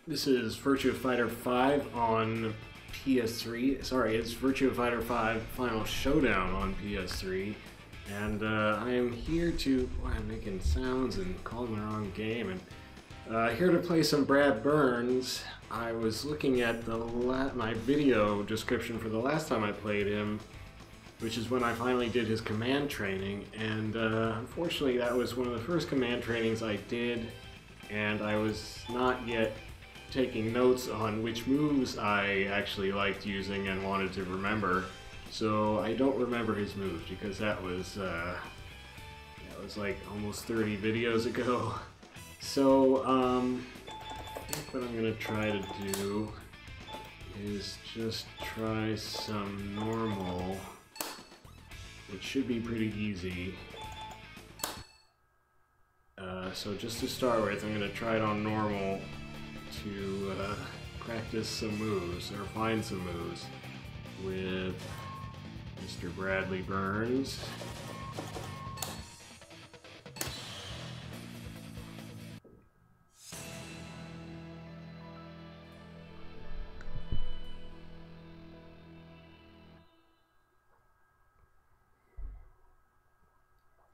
This is Virtua Fighter 5 on PS3. Sorry, it's Virtua Fighter 5 Final Showdown on PS3. And I am here to... Oh, I'm making sounds and calling the wrong game. And here to play some Brad Burns. I was looking at my video description for the last time I played him, which is when I finally did his command training. And unfortunately, that was one of the first command trainings I did, and I was not yet taking notes on which moves I actually liked using and wanted to remember. So I don't remember his moves because that was like almost 30 videos ago. So I think what I'm gonna try to do is just try some normal, which should be pretty easy. So just to start with, I'm gonna try it on normal to practice some moves, or find some moves, with Mr. Bradley Burns.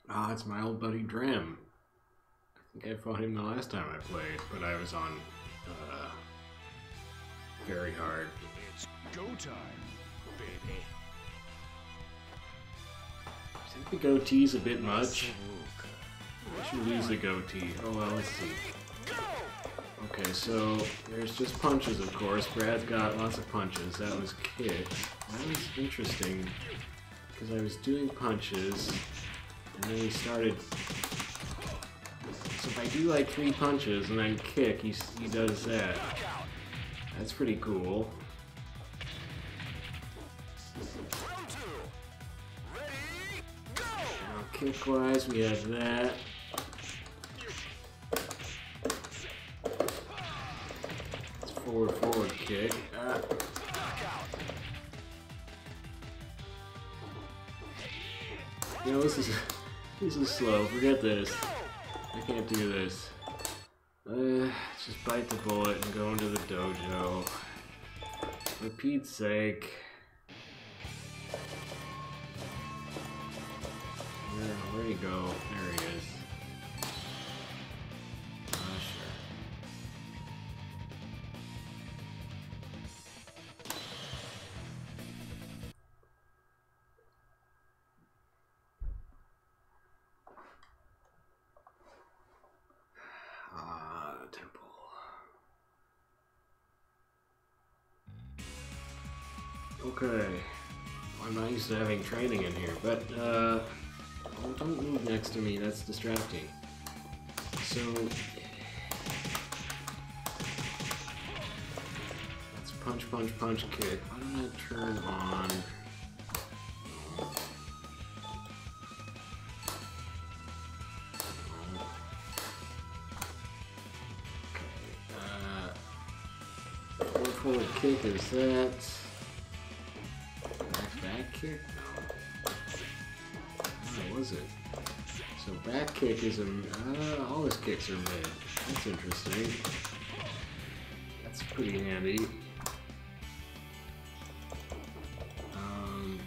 Ah, it's my old buddy Drem. I think I fought him the last time I played, but I was on very hard. It's go time, baby. I think the goatee's a bit much. I should lose the goatee. Oh well, let's see. Okay, so there's just punches, of course. Brad's got lots of punches. That was kick. That was interesting, because I was doing punches, and then he started... So if I do like 3 punches and then kick, he does that. That's pretty cool. Now, kick-wise, we have that. It's forward kick. You know, this is slow. Forget this. I can't do this. Just bite the bullet and go into the dojo. For Pete's sake. Where'd he go? There he is. Sure. Okay, I'm not used to having training in here, but oh, don't move next to me, that's distracting. So, that's punch, punch, punch, kick. Why don't I turn on... Okay, forward kick is that. Back kick? No. What was it? So back kick is all his kicks are mid. That's interesting. That's pretty handy. Oh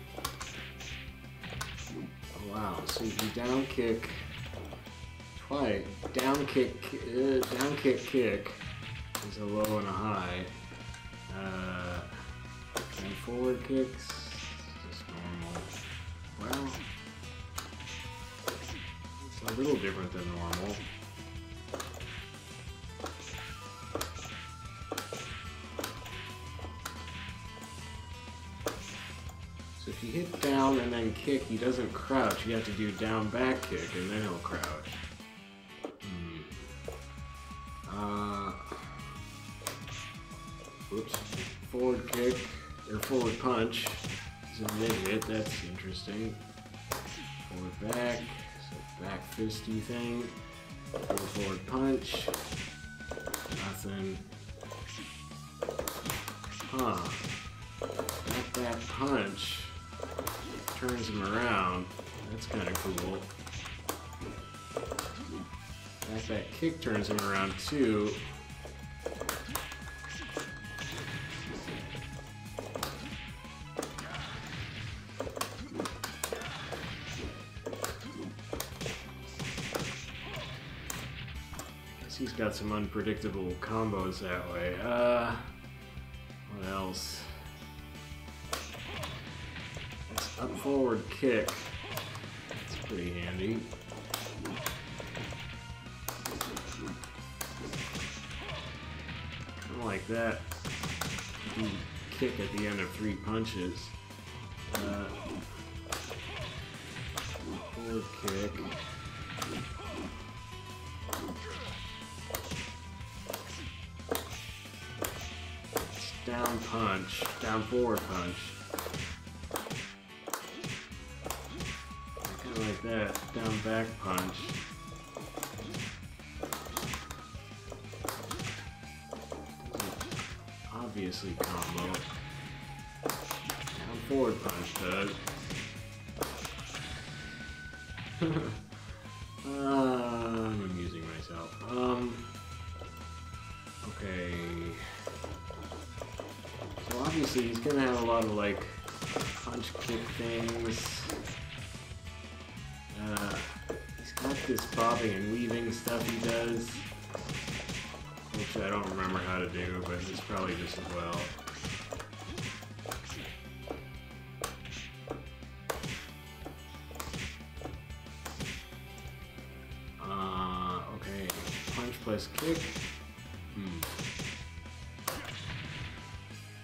wow, so if you down kick twice, down kick kick is a low and a high. And forward kicks, just normal. Well, it's a little different than normal. So if you hit down and then kick, he doesn't crouch. You have to do down back kick and then he'll crouch. Whoops. Forward kick. Or forward punch is a mid hit, that's interesting. Forward back, so back fisty thing. Forward punch. Nothing. Huh. That punch turns him around. That's kind of cool. That kick turns him around too. He's got some unpredictable combos that way. What else? It's up forward kick. It's pretty handy. Kind of like that. You kick at the end of 3 punches. Forward kick. Down punch, down forward punch. Kind of like that, down back punch. Obviously combo. Down forward punch does. I'm amusing myself. Okay. So obviously he's gonna have a lot of like punch kick things. He's got this bobbing and weaving stuff he does, which I don't remember how to do, but it's probably just as well. Okay, punch plus kick.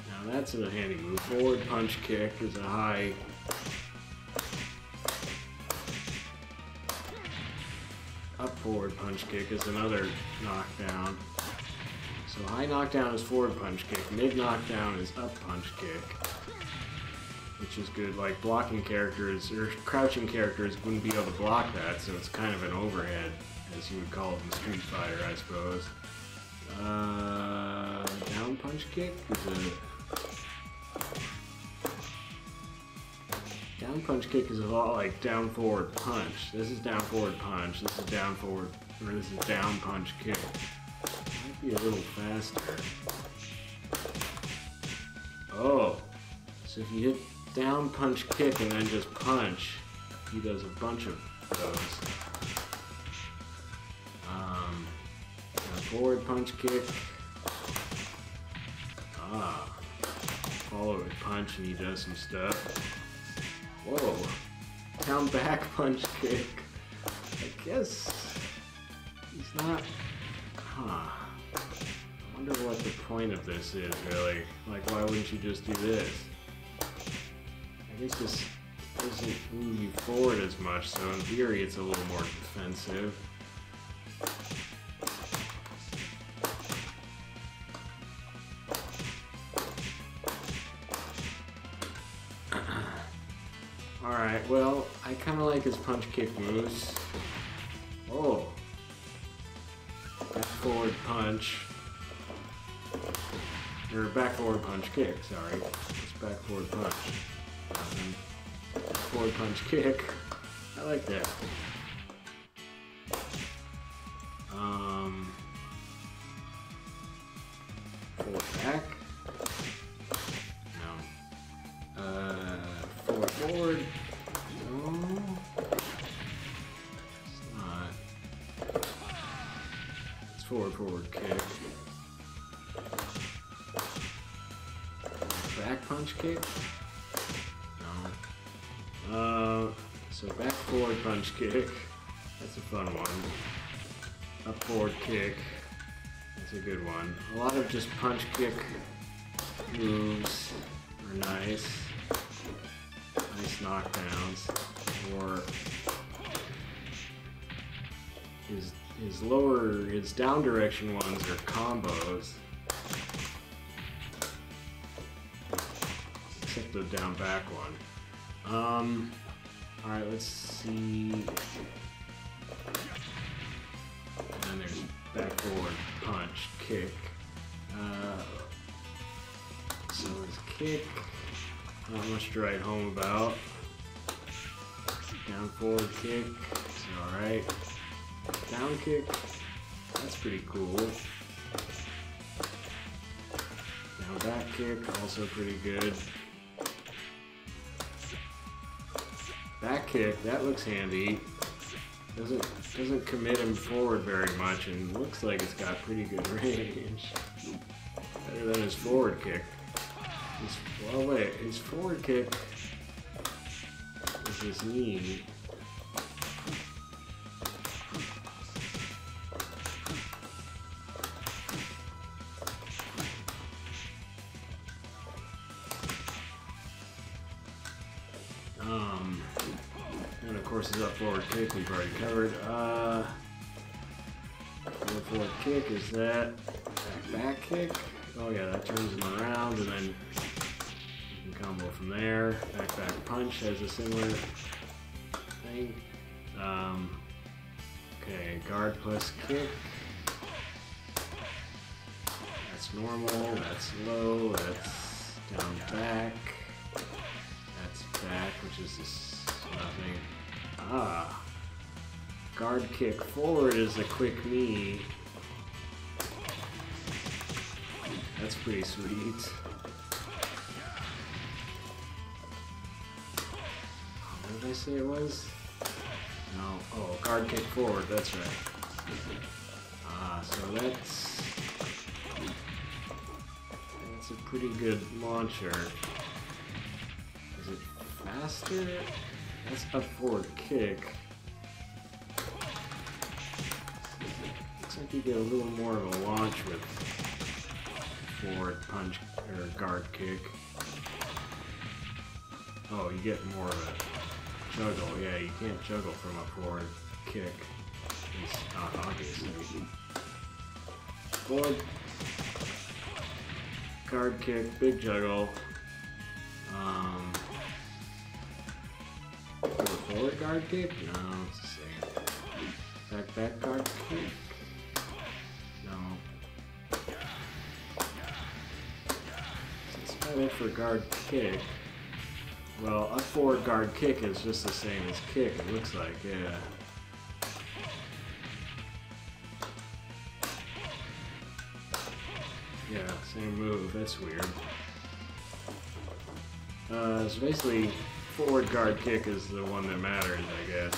Now that's a handy move. Forward punch kick is a high. Up forward punch kick is another knockdown. So high knockdown is forward punch kick. Mid knockdown is up punch kick, which is good. Like blocking characters or crouching characters wouldn't be able to block that, so it's kind of an overhead, as you would call it in Street Fighter, I suppose. Down punch kick is down punch kick is a lot like down forward punch. This is down forward punch. This is down forward, or this is down punch kick. Might be a little faster. Oh, so if you hit down punch kick and then just punch, he does a bunch of those. Forward punch kick. Follow with punch and he does some stuff. Whoa. Down back punch kick. I guess he's not. I wonder what the point of this is really. Like, why wouldn't you just do this? I guess this doesn't move you forward as much, so in theory it's a little more defensive. Alright, well, I kind of like his punch kick moves. Oh. Back forward punch. Or back forward punch kick, sorry. It's back forward punch. Forward punch kick. I like that. Forward back. No. Forward forward. No. It's not. It's forward kick. Back punch kick? No. So back forward punch kick. That's a fun one. Up forward kick. That's a good one. A lot of just punch kick moves are nice. Nice knockdowns. Or his down direction ones are combos. Except the down back one. Alright, let's see. And then there's back forward punch, kick. So his kick, not much to write home about. Down forward kick, it's alright. Down kick, that's pretty cool. Down back kick, also pretty good. Back kick, that looks handy. Doesn't commit him forward very much, and looks like it's got pretty good range. Better than his forward kick. Well, wait, his forward kick is his knee. And of course his up forward kick we've already covered. Forward kick is that back kick. Oh yeah, that turns him around, and then you can combo from there. Back punch has a similar thing. Okay, guard plus kick. That's normal, that's low, that's down back. That's back, which is this nothing. Ah. Guard kick forward is a quick knee. That's pretty sweet. What did I say it was? No. Oh, guard kick forward, that's right. So that's a pretty good launcher. Is it faster? That's up forward kick. Looks like you get a little more of a launch with forward punch or guard kick. Oh, you get more of a juggle. Yeah, you can't juggle from a forward kick. It's not obviously. Forward guard kick, big juggle. Forward guard kick? No, it's the same. Back guard kick? No. It's not it for guard kick. Well, up forward guard kick is just the same as kick, it looks like, yeah. Yeah, same move, that's weird. So basically, forward guard kick is the one that matters, I guess.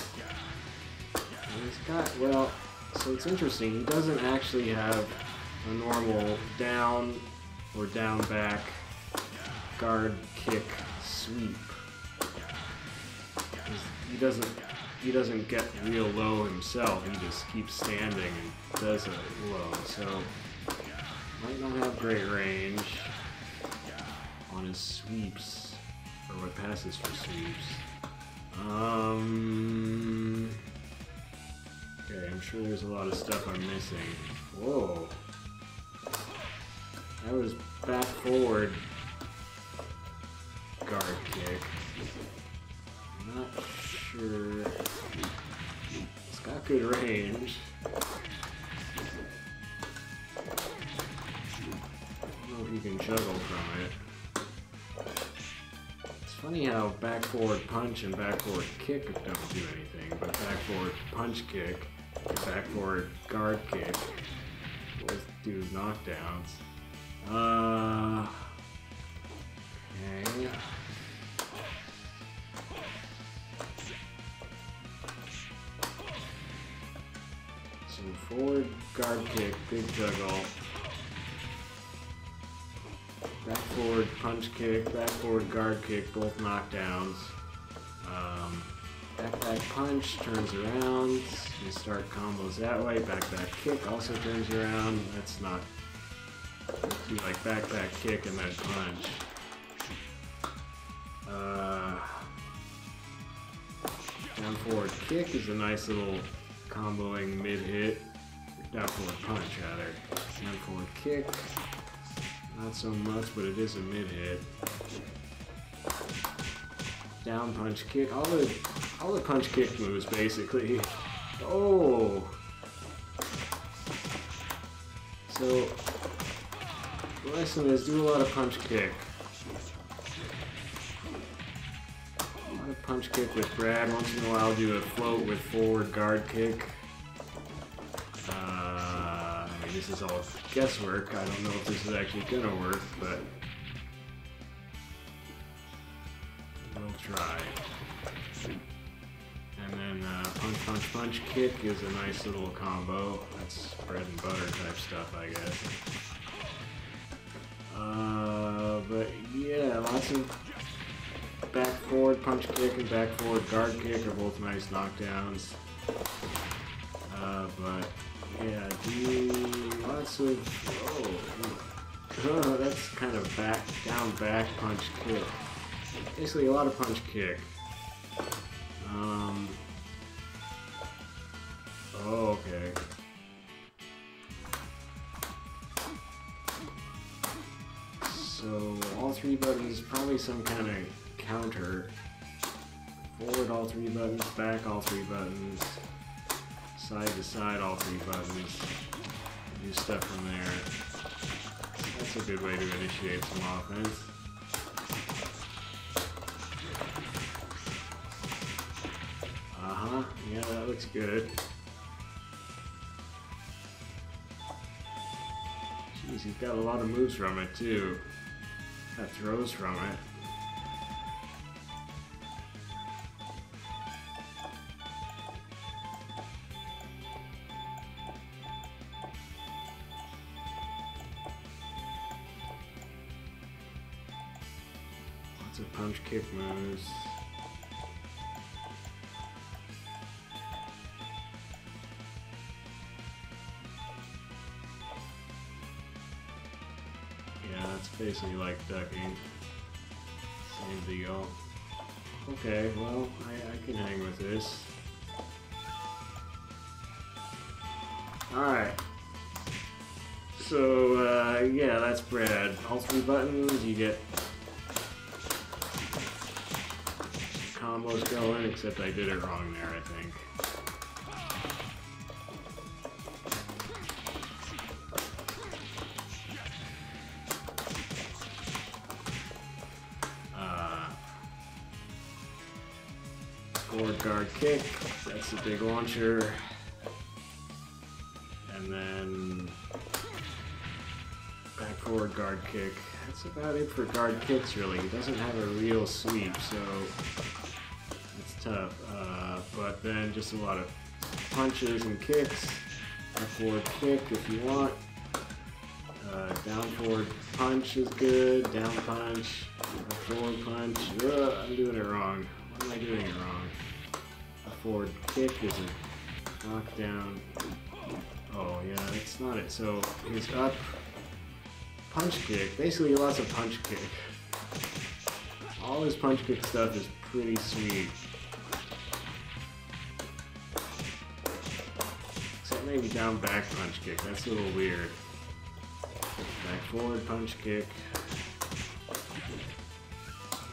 And he's got, well, so it's interesting, he doesn't actually have a normal down or down back guard kick sweep. He doesn't get real low himself, he just keeps standing and does a low, so might not have great range on his sweeps, or what passes for sweeps. Okay, I'm sure there's a lot of stuff I'm missing. Whoa. That was back forward guard kick. I'm not sure. It's got good range. I don't know if you can juggle from it. It's funny how back forward punch and back forward kick don't do anything, but back forward punch kick and back forward guard kick both do knockdowns. Okay. So forward guard kick, big juggle. Back forward punch kick, back forward guard kick, both knockdowns. Back punch turns around. You start combos that way. Back kick also turns around. That's not. Do like back kick and then punch. Down forward kick is a nice little comboing mid hit. Down forward punch rather. Down forward kick. Not so much, but it is a mid hit. Down punch kick. All the punch kick moves basically. Oh. So the lesson is do a lot of punch kick. A lot of punch kick with Brad. Once in a while do a float with forward guard kick. This is all guesswork. I don't know if this is actually gonna work, but we'll try. And then punch, punch, punch, kick is a nice little combo. That's bread and butter type stuff, I guess. But yeah, lots of back forward punch kick and back forward guard kick are both nice knockdowns. But yeah, do lots of oh, that's kind of down back punch kick. Basically a lot of punch kick. Oh, okay. So all three buttons, probably some kind of counter. Forward all three buttons, back all three buttons, side to side all three buttons. Do stuff from there. That's a good way to initiate some offense. Yeah, that looks good. Jeez, he's got a lot of moves from it too. Got throws from it. Lots of punch kick moves. Basically like ducking. Same deal. Okay, well, I can hang with this. Alright. So, yeah, that's Brad. All three buttons, you get combos going, except I did it wrong there, I think. Forward guard kick, that's the big launcher. And then back forward guard kick. That's about it for guard kicks, really. He doesn't have a real sweep, so it's tough. But then just a lot of punches and kicks. Back forward kick if you want. Down forward punch is good. Down punch. Back forward punch. I'm doing it wrong. Why am I doing it wrong? A forward kick is a knockdown. Oh yeah, that's not it. So he's up. Punch kick. Basically lots of punch kick. All his punch kick stuff is pretty sweet. Except maybe down back punch kick. That's a little weird. Back forward punch kick.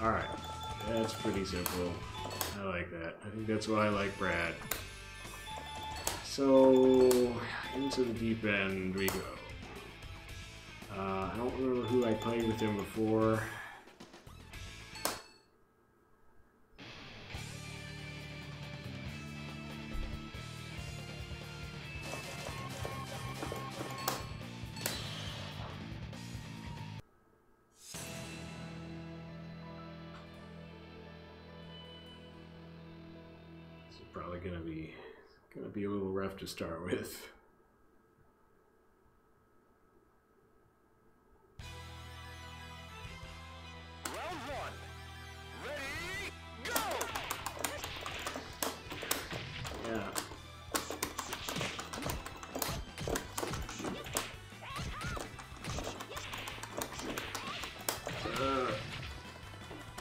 Alright. That's pretty simple. I like that. I think that's why I like Brad. So, into the deep end we go. I don't remember who I played with him before. Probably gonna be a little rough to start with. Round one. Ready, go! Yeah.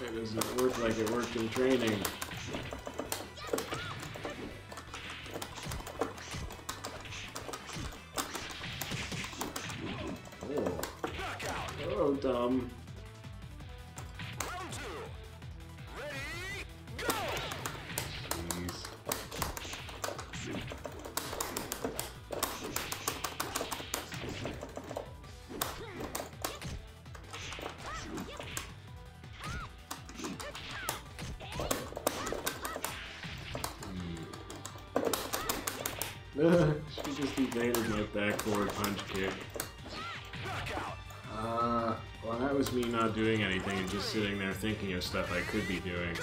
That doesn't work like it worked in training. Oh, dumb. Round two. Ready, go! Jeez. She just evaded my back forward punch kick. Well, that was me not doing anything and just sitting there thinking of stuff I could be doing.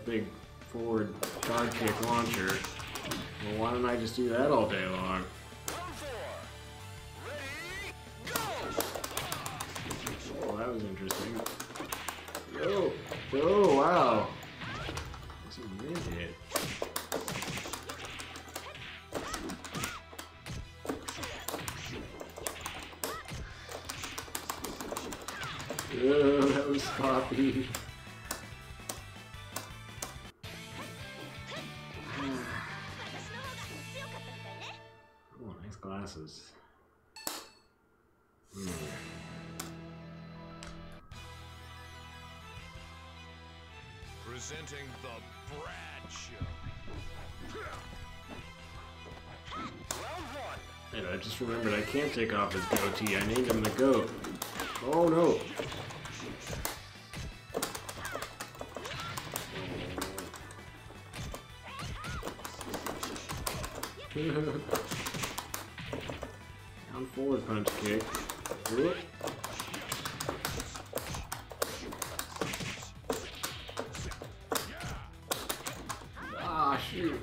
that big forward guard kick launcher. Well, why don't I just do that all day long? Oh, that was interesting. Oh, oh wow. It's a mid-hit. Oh, that was sloppy. Oh, nice glasses. Presenting the Brad Show. Round one. And I just remembered I can't take off his goatee. I named him the GOAT. Oh no! Down forward punch kick. Whoop. Ah, shoot.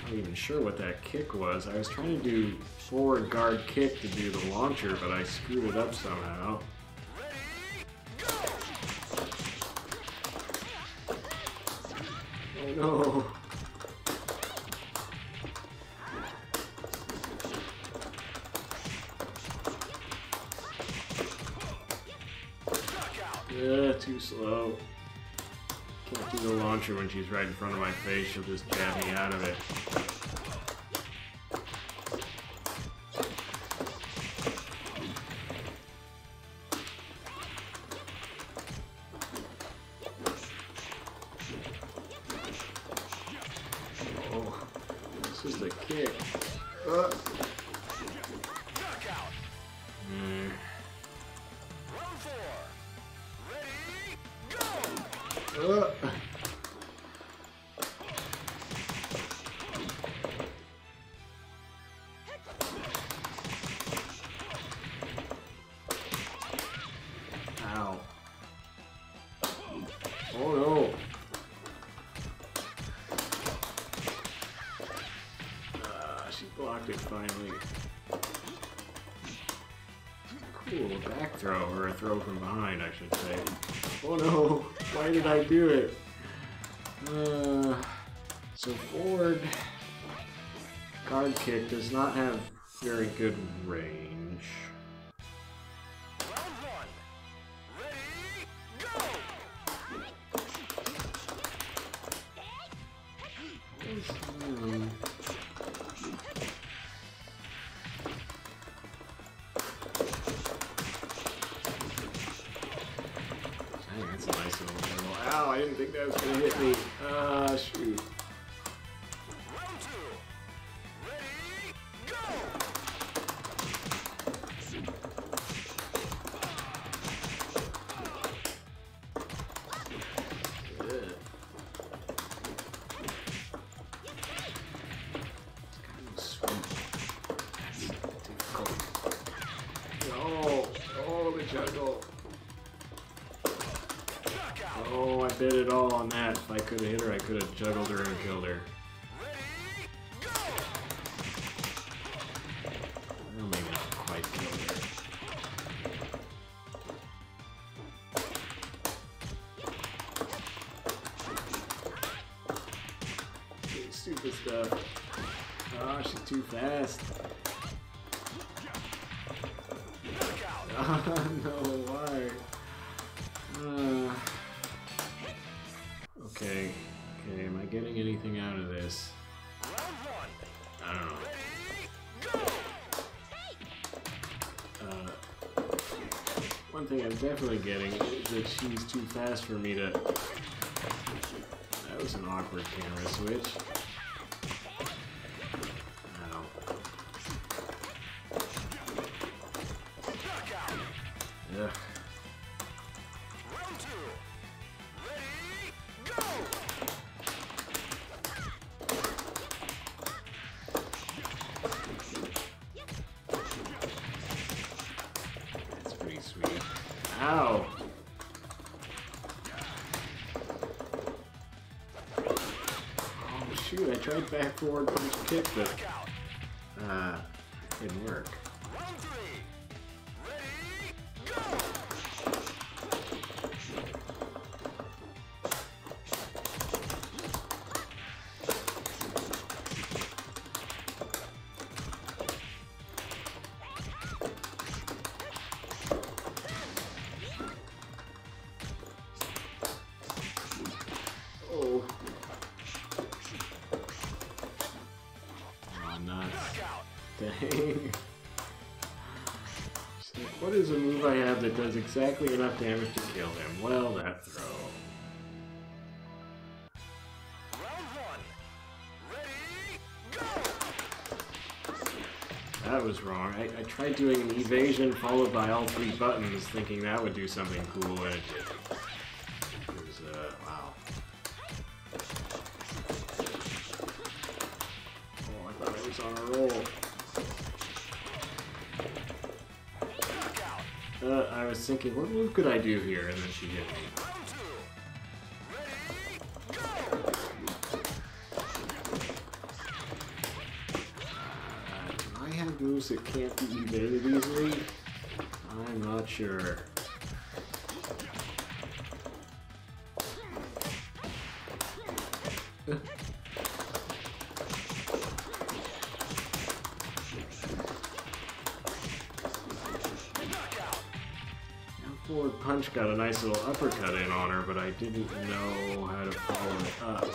I'm not even sure what that kick was. I was trying to do forward guard kick to do the launcher, but I screwed it up somehow. Oh no! Too slow. Can't do the launcher when she's right in front of my face. She'll just jab me out of it. Oh, this is the kick. Ow. Oh no. She blocked it finally. Cool, back throw, or a throw from behind, I should say. Oh no, why did I do it? So forward guard kick does not have very good range. Round one. Ready, go! That's a nice little drill. Ow, I didn't think that was gonna hit me. Shoot. Round two. Ready, go! Ugh. It's kind of sweet. That's difficult. Oh, the juggle. Oh, I bet it all on that. If I could have hit her, I could have juggled her and killed her. Well, maybe not quite killed her. Okay, stupid stuff. Oh, she's too fast. No, why? Okay, am I getting anything out of this? I don't know. One thing I'm definitely getting is that she's too fast for me to... That was an awkward camera switch. Ow. Ugh. That's pretty sweet. Ow! shoot, I tried back forward punch kick, but didn't work. Round 3. Ready, go! Oh. Oh, nuts. Dang. So what is a move I have that does exactly enough damage to kill him? Well, that throw. Round 1. Ready, go! That was wrong. I tried doing an evasion followed by all 3 buttons, thinking that would do something cool, and it didn't. It was, wow. Oh, I thought I was on a roll. I was thinking, what move could I do here? And then she hit me. Round 2. Ready, go! Do I have moves that can't be evaded easily? I'm not sure. Forward punch got a nice little uppercut in on her, but I didn't know how to follow it up.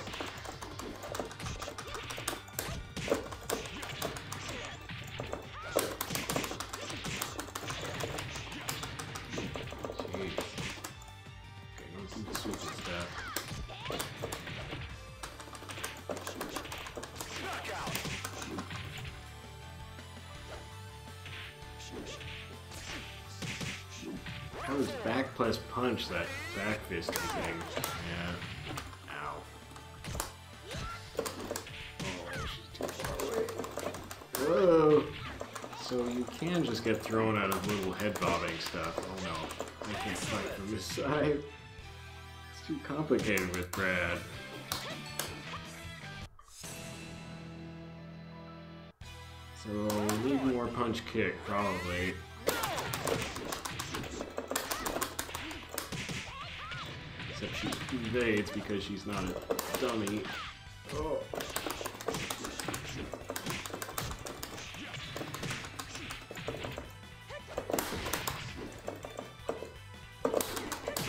Jeez. Okay, don't do the stupid stuff. That was back plus punch, that back fisting thing. Yeah. Ow. Oh, she's too far away. Whoa! So you can just get thrown out of little head bobbing stuff. Oh no, I can't fight from this side. It's too complicated with Brad. So we need more punch kick, probably. Except she evades because she's not a dummy. Oh.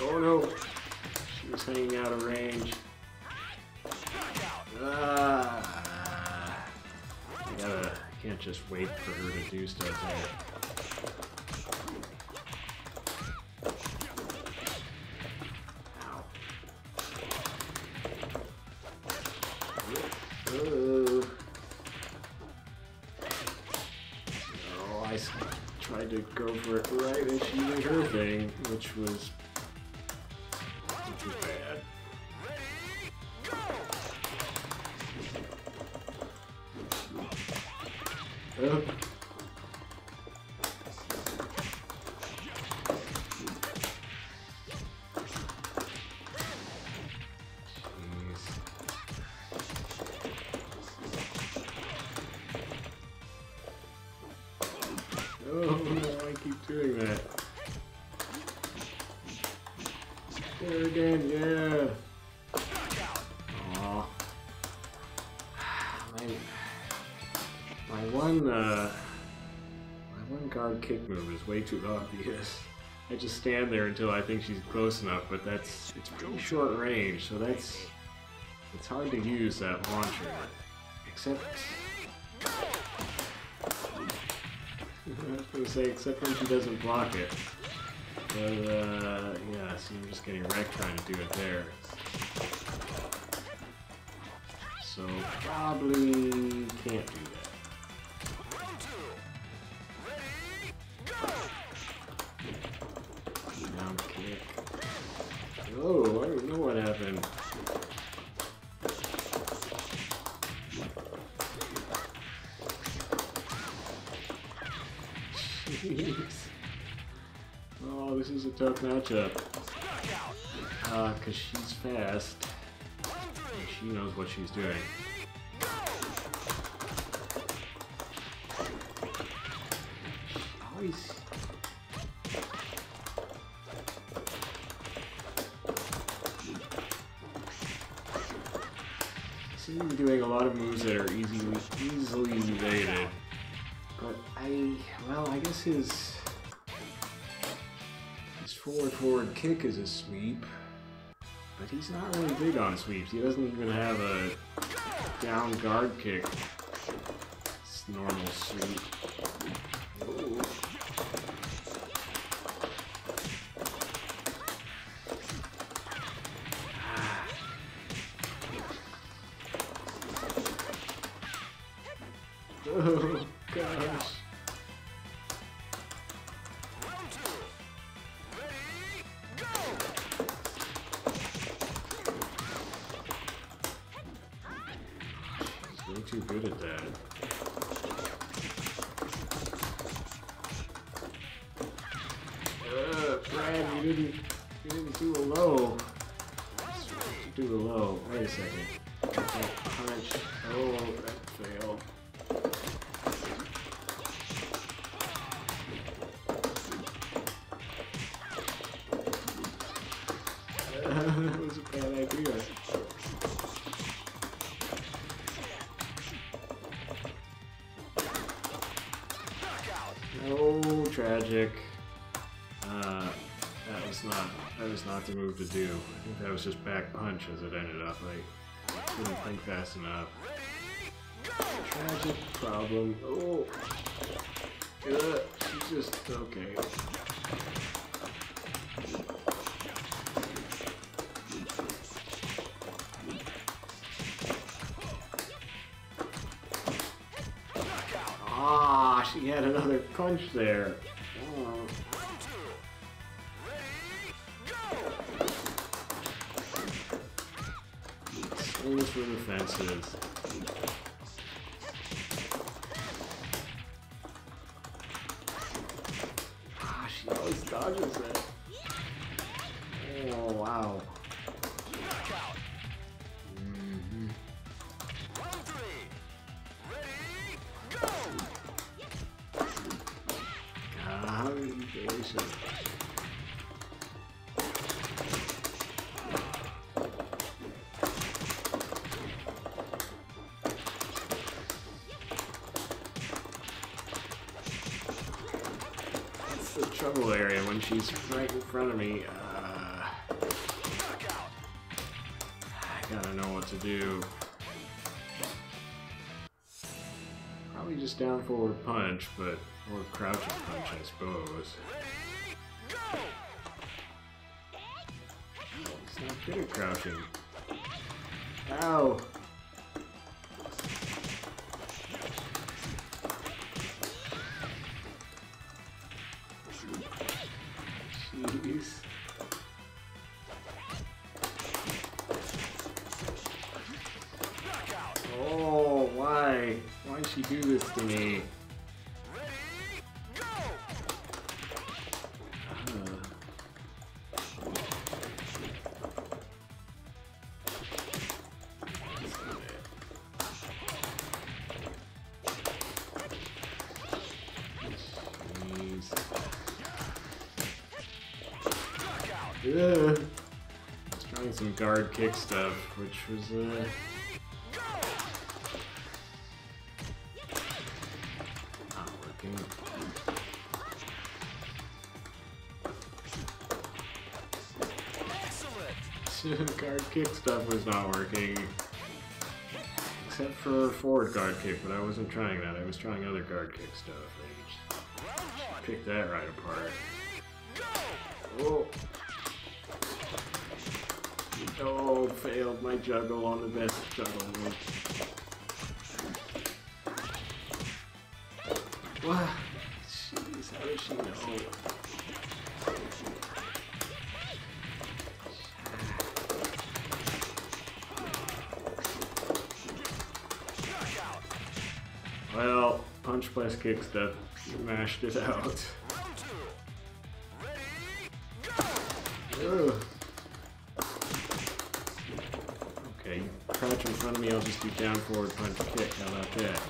Oh no! She was hanging out of range. I can't just wait for her to do stuff there. Oh, I tried to go for it right as she did her thing, which was bad. Oh. Oh no, I keep doing that. There again, yeah. Aw. My one guard kick move is way too obvious. I just stand there until I think she's close enough, but it's pretty short range, so it's hard to use that launcher. Except I was gonna say, except when she doesn't block it. But, yeah, so I'm just getting wrecked trying to do it there. So, probably can't do that. Down kick. Oh, I don't know what happened. Jeez. Oh, this is a tough matchup. Because she's fast. And she knows what she's doing. Twice. Seem to be doing a lot of moves that are easily evaded. But well, I guess his forward kick is a sweep. But he's not really big on sweeps. He doesn't even have a down guard kick. It's normal sweep. Ooh. Oh gosh. Way too good at that. Brad, you didn't do a low. Do a low. Wait a second. Punch. Oh, that failed. That was a bad idea. Oh, tragic. That was not the move to do. I think that was just back punch as it ended up. I couldn't think fast enough. Tragic problem. Oh. She's just okay. Ah, she had another punch there. Oh. Swings for the fences. Ah, she always dodges it. Oh, wow. That's the trouble area when she's right in front of me. I gotta know what to do. Probably just down forward punch, but or crouching punch, I suppose. He's not good at crouching. Ow! Jeez. Oh, why? Why'd she do this to me? I was trying some guard kick stuff, which was not working. Excellent. Guard kick stuff was not working, except for forward guard kick, but I wasn't trying that. I was trying other guard kick stuff. I just picked that right apart. Oh. Oh, failed my juggle on the best juggle move. What? Jeez, how does she know? Well, punch plus kick stuff smashed it out. Ugh. Okay, you crouch in front of me, I'll just do down forward punch kick. How about that?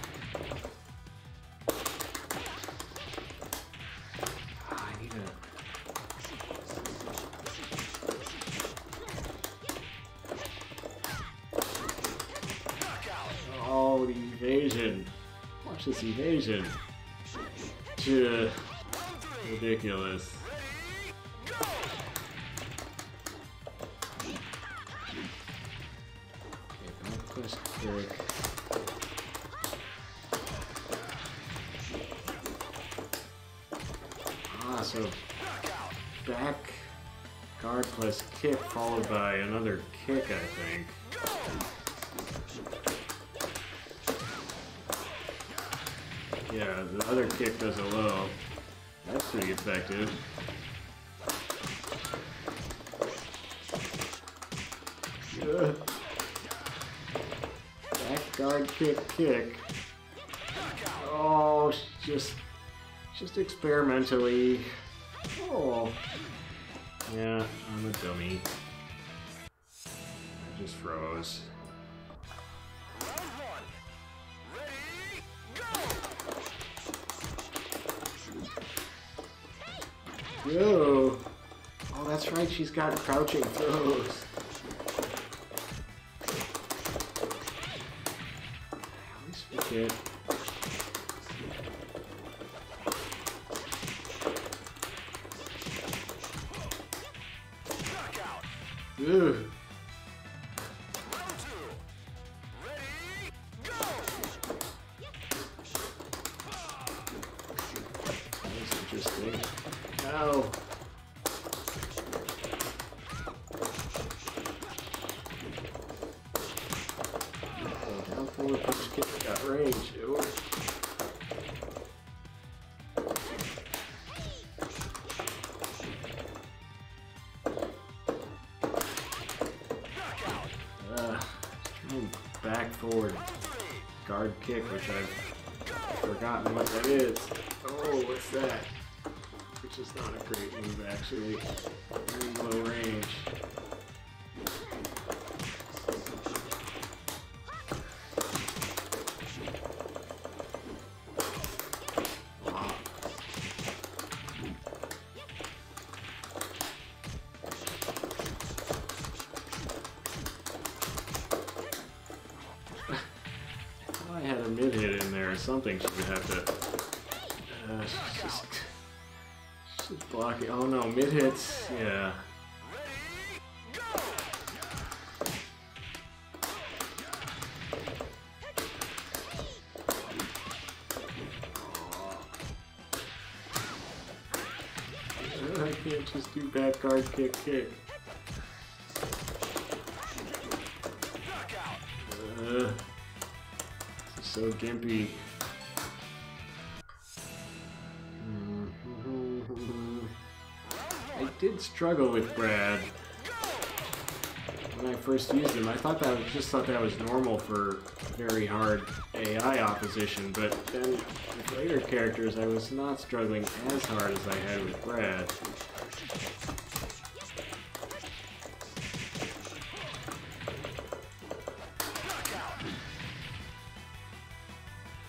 cautious evasion. Ugh. Ridiculous. Okay, back push kick. Ah, so back guard plus kick followed by another kick, I think. Yeah, the other kick does a low. That's pretty effective. Ugh. Back guard kick, kick. Oh, just experimentally. Oh. Yeah, I'm a dummy. I just froze. Whoa! Oh, that's right, she's got crouching throws. I always forget. Ugh. That's interesting. Ow. Oh, down forward punch kick got range. Ew. Back forward guard kick, which I've forgotten what that is. Oh, what's that? Which is not a great move, actually. Very low range. Wow. I had a mid hit in there or something. She would have to. She's blocking. Oh no, mid hits. Yeah. I can't just do back guard kick kick. This is so gimpy. I did struggle with Brad when I first used him. I thought that was normal for very hard AI opposition, but then with later characters I was not struggling as hard as I had with Brad.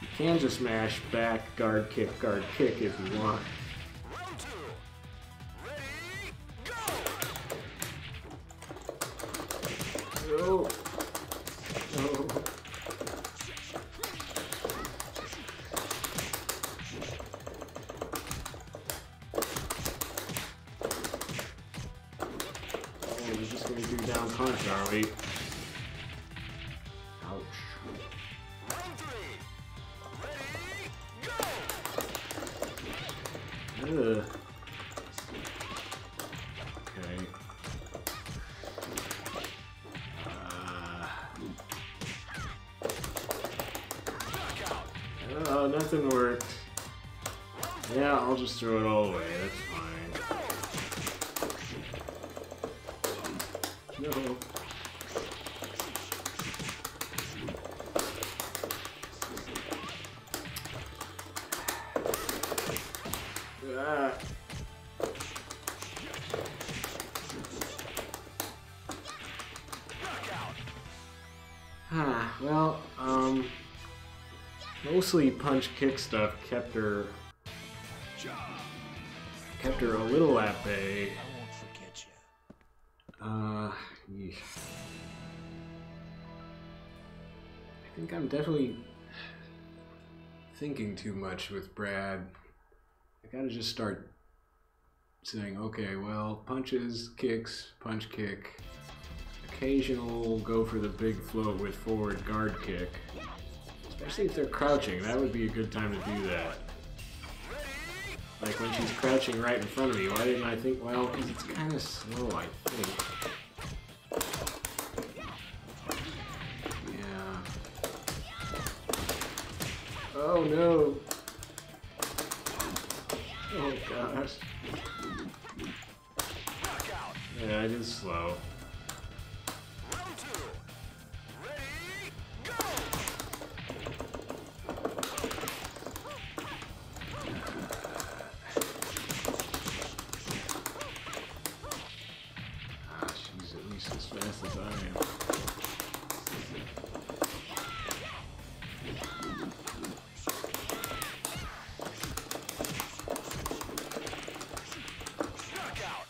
You can just mash back, guard kick if you want. No. No. Oh, we're just gonna do down punch, are we? Ouch. Ugh. Okay. Oh, nothing worked. Yeah, I'll just throw it all away. That's fine. No. Ah. Well, mostly punch kick stuff kept her a little at bay. I won't forget you. Yeesh. I think I'm definitely thinking too much with Brad. I gotta just start saying, okay, well, punches, kicks, punch kick, occasional go for the big float with forward guard kick. Especially if they're crouching, that would be a good time to do that. Like when she's crouching right in front of me, why didn't I think, well, because it's kind of slow, I think. Yeah. Oh no! Oh gosh. Yeah, it is slow. Round 2. Ready, go! She's at least as fast as I am. Knockout.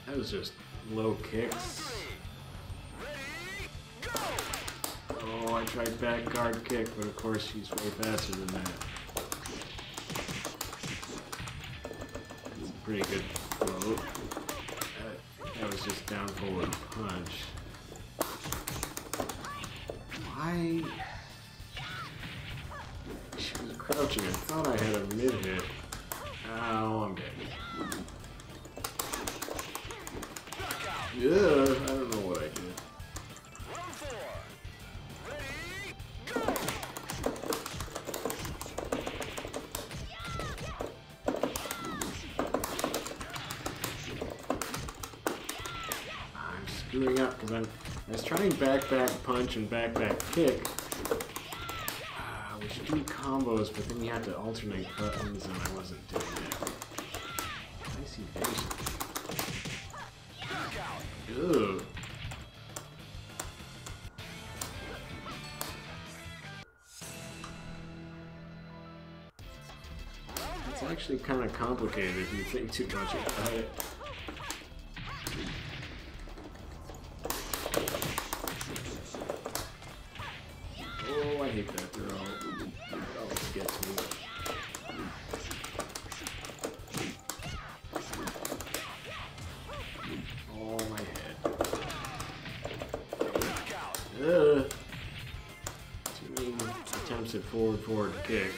That was just low kicks. Ready, go! Oh, I tried back guard kick, but of course she's way faster than that. That's a pretty good float. That was just down forward punch. Why? She was crouching. I thought I had a mid hit. Ow, I'm dead. Yeah, I don't know what I did. Round 4. Ready, go! I'm screwing up because I was trying back punch and back kick, which do combos, but then you have to alternate buttons, and I wasn't doing that. Nice evasion. Knockout. Ugh. It's actually kind of complicated if you think too much about it. Oh, I hate that throw. It always gets me. Oh, my head. Knockout. Ugh. Too many attempts at forward kick.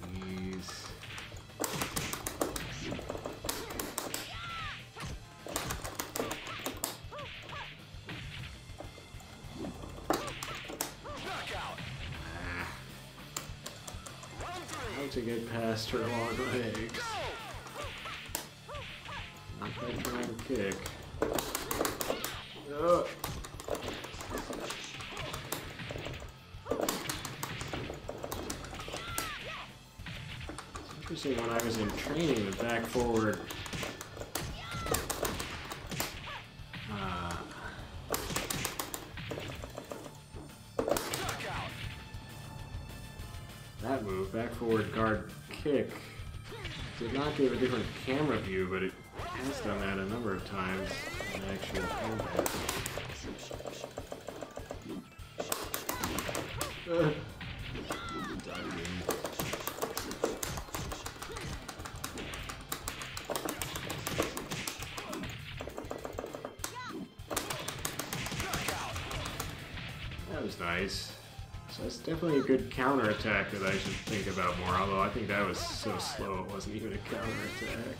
Jeez. Knockout. Round 3. How to get past her long legs. Not by trying to kick. Ugh. It's interesting, when I was in training, the back forward Knockout. that move, back forward guard kick, did not give a different camera view, but it has done that a number of times in actual combat. Diving. That was nice. So that's definitely a good counterattack that I should think about more, although I think that was so slow it wasn't even a counterattack.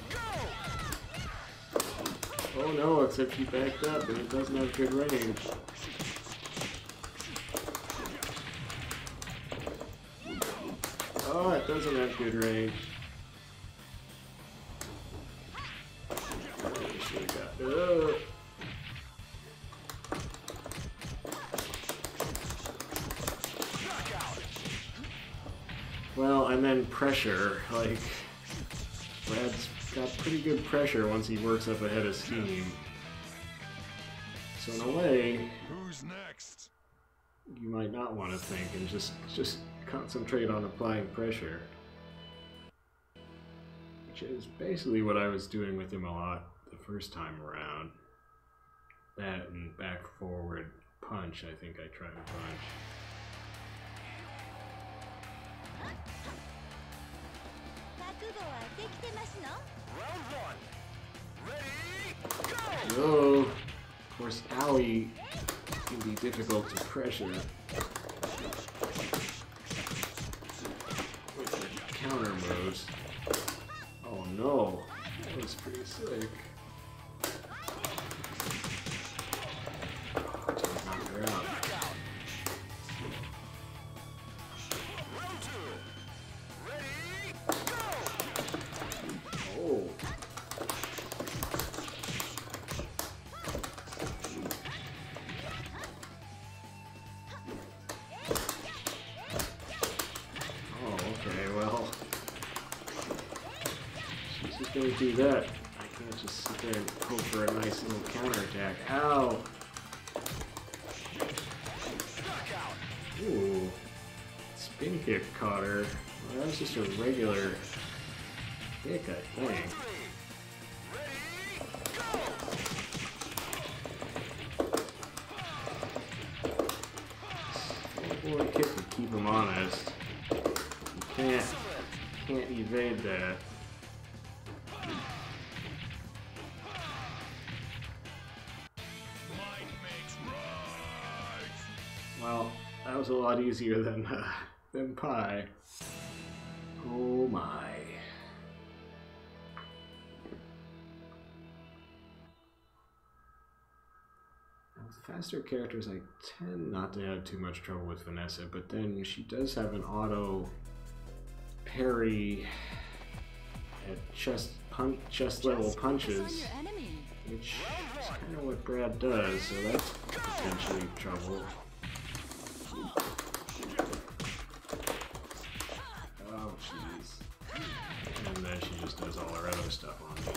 Oh no, except she backed up and it doesn't have good range. Oh, it doesn't have good range. I should have got... Well, and then pressure, like, Brad's got pretty good pressure once he works up ahead of steam. So in a way, Who's next? you might not want to think and just concentrate on applying pressure. Which is basically what I was doing with him a lot the first time around. That and back forward punch, I think I tried a bunch. Round one. Ready, go! Whoa! Of course, owie can be difficult to pressure with the counter moves. Oh no, that was pretty sick. Knock her out. Round two. Ready, go! Oh. Oh, okay, well. She's just gonna do that. I can't just sit there and hope for a nice little counterattack. Ow! Ooh. Spin kick caught her. Well, that was just a regular kick, I think. Boy, kick would keep him honest. You can't evade that. Well, that was a lot easier than pie. Oh my. With faster characters, I tend not to have too much trouble with Vanessa, but then she does have an auto parry at chest level punches, which is kind of what Brad does, so that's potentially trouble. Oh jeez. And then she just does all her other stuff on me.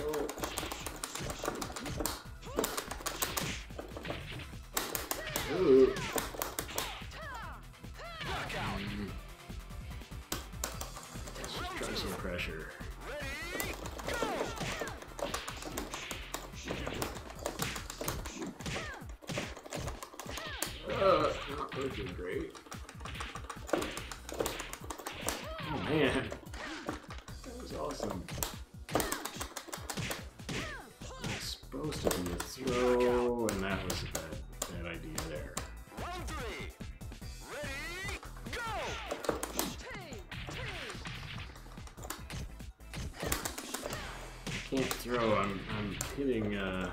Oh. Ooh. Let's just try some pressure. Not looking great. Oh man, that was awesome. It's supposed to be a throw, and that was a bad idea there. Round three. Ready, go! Can't throw. I'm hitting the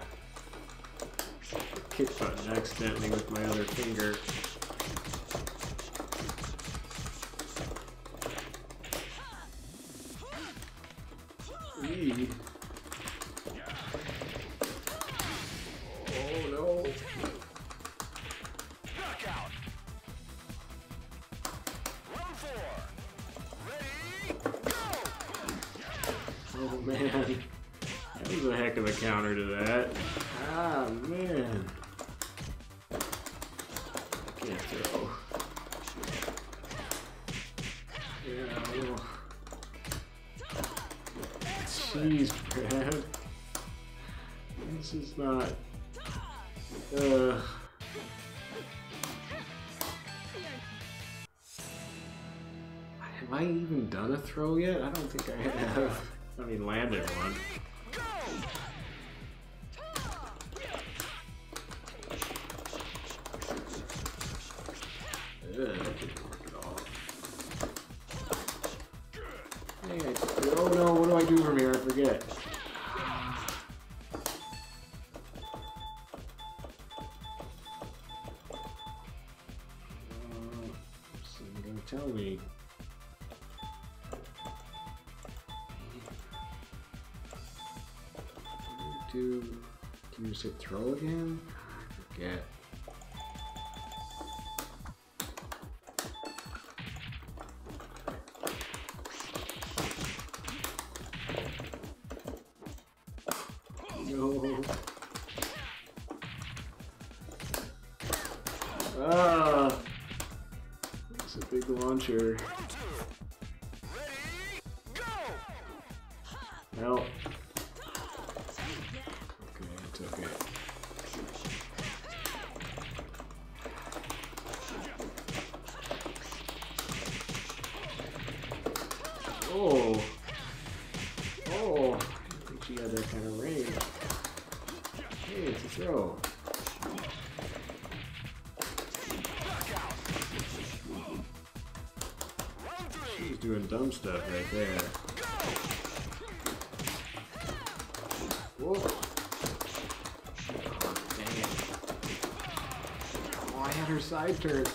kick button accidentally with my other finger. Eee. Oh no. Knockout. Round four. Ready, go! Oh man. That was a heck of a counter to that. Ah man. I can't throw. Yeah. Jeez, Brad. This is not. Have I even done a throw yet? I don't think I have. I mean, landed one. That didn't work at all. Hey, oh no, what do I do from here? I forget. Someone gonna tell me. Do you just hit throw again? I forget. No. Ah! It's a big launcher. Well. Okay, it's okay. Oh! Oh! I didn't think she had that kind of range. Hey, it's a throw. She's doing dumb stuff right there. Whoa! Oh, dang it. Oh, I had her side turn.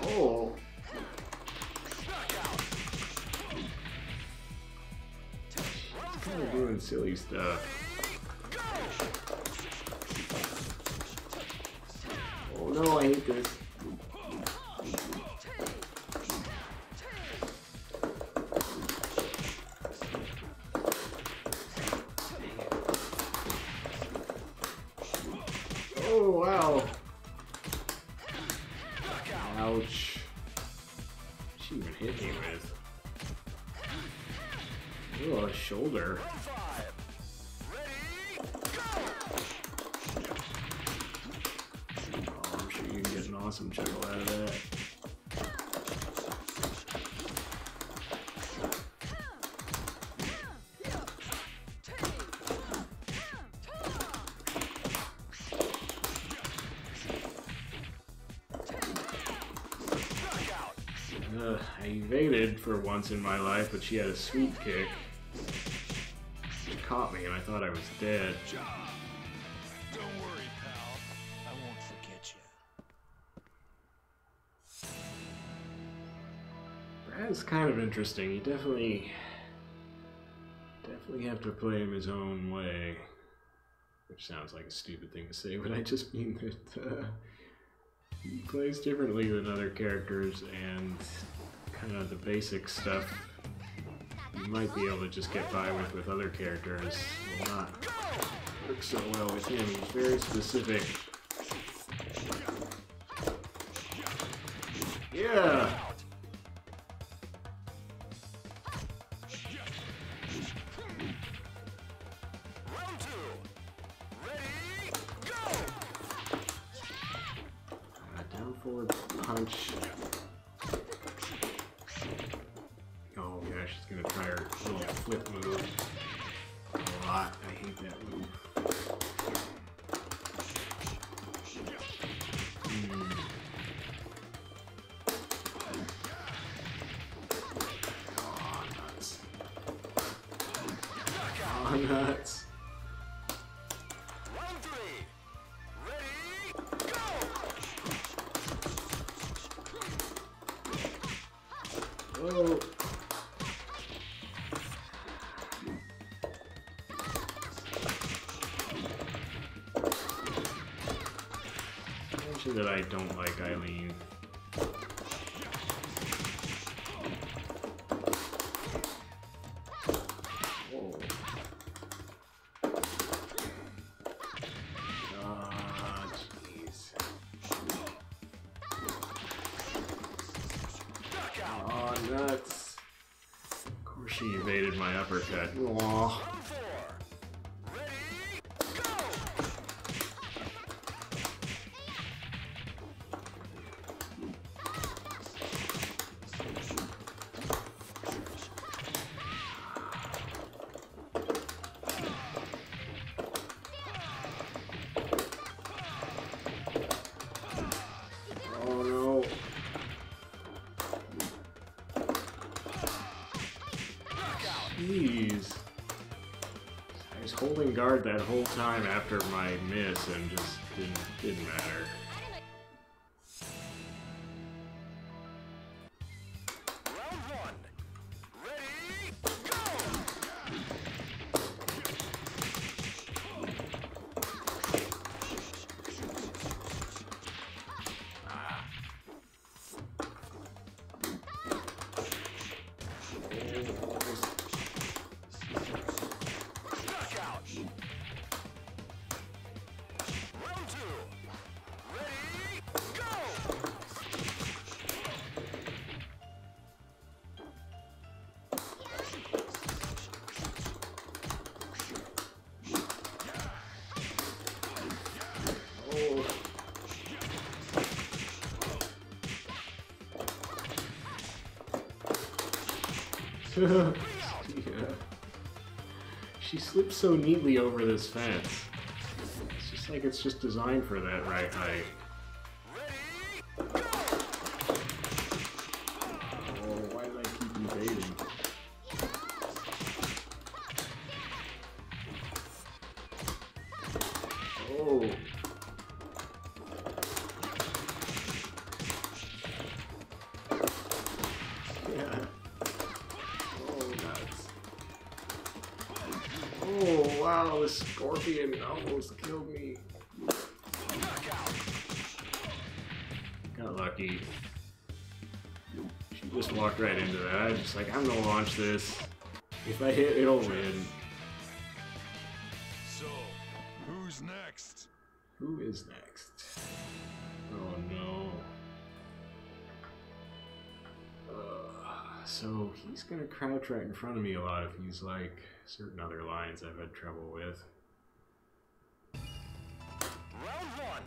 Oh! Kind of doing silly stuff. Oh no, I hate this. Oh wow. Ouch. She even hit me with. Oh, a shoulder. Oh, I'm sure you can get an awesome chuckle out of that. I evaded for once in my life, but she had a sweep kick. She caught me and I thought I was dead. Don't worry, pal. I won't forget you. Brad's kind of interesting. You definitely have to play him his own way. Which sounds like a stupid thing to say, but I just mean that he plays differently than other characters, and kind of the basic stuff you might be able to just get by with other characters will not work so well with him. He's very specific. Yeah! Down forward punch. Oh yeah, she's gonna try her little flip move a lot. I hate that move. Oh, nuts. Oh, nuts. Oh. Mention that I don't like Eileen. Oh. Ah, jeez. Oh, nuts. Of course she evaded my uppercut. Aww. Oh no. Jeez. I was holding guard that whole time after my miss and just didn't matter. Yeah. She slips so neatly over this fence. It's just like it's just designed for that right height. Oh, why did I keep evading? Oh. Yeah. Oh, nuts. Oh, wow, the scorpion almost killed me. Got lucky. She just walked right into that. I was just like, I'm gonna launch this. If I hit, it'll win. So, who's next? Who is next? Oh no. So he's gonna crouch right in front of me a lot if he's like certain other lines I've had trouble with. Round one.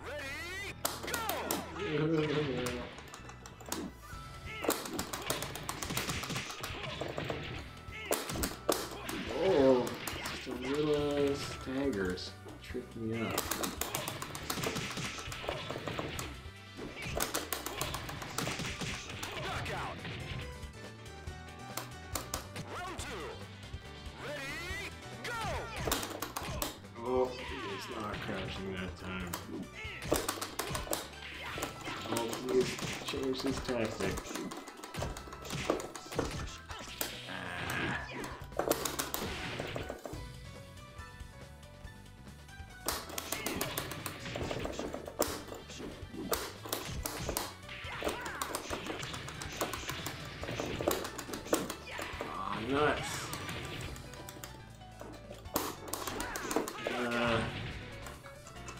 Ready, go! Oh, just a little staggers tripped me up. Knockout. Round two. Ready, go! Oh, he's not crouching that time. Oh, he's changed his tactic. Nuts.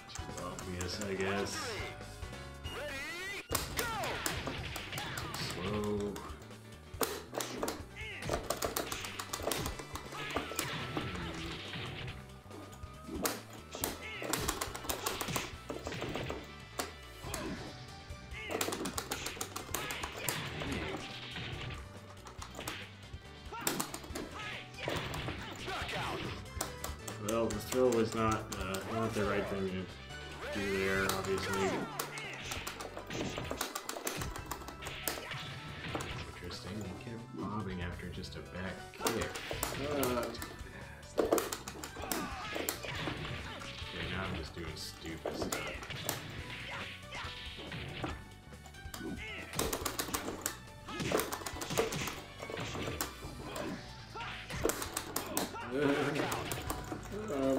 Too obvious, I guess. Slow. Well, the throw was not the right thing to do there, obviously. Interesting, he kept bobbing after just a back kick. Too fast. Okay, now I'm just doing stupid stuff.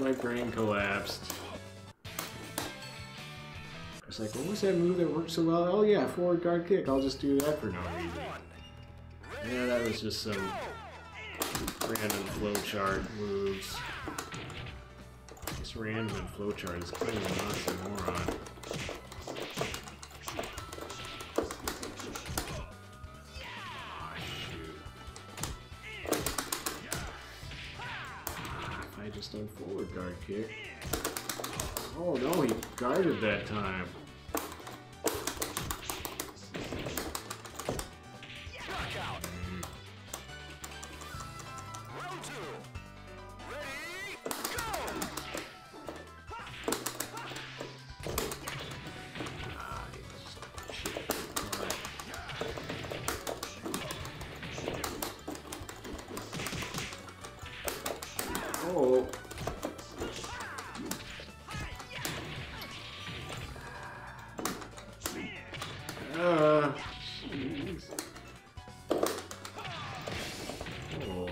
My brain collapsed. I was like, what was that move that worked so well? Oh yeah, forward guard kick. I'll just do that for no reason. Yeah, that was just some random flowchart moves. This random flowchart is kind of an oxymoron. Just on forward guard kick. Oh no, he guarded that time. Knockout. Round two. Ready, go! Oh. Jeez. Oh.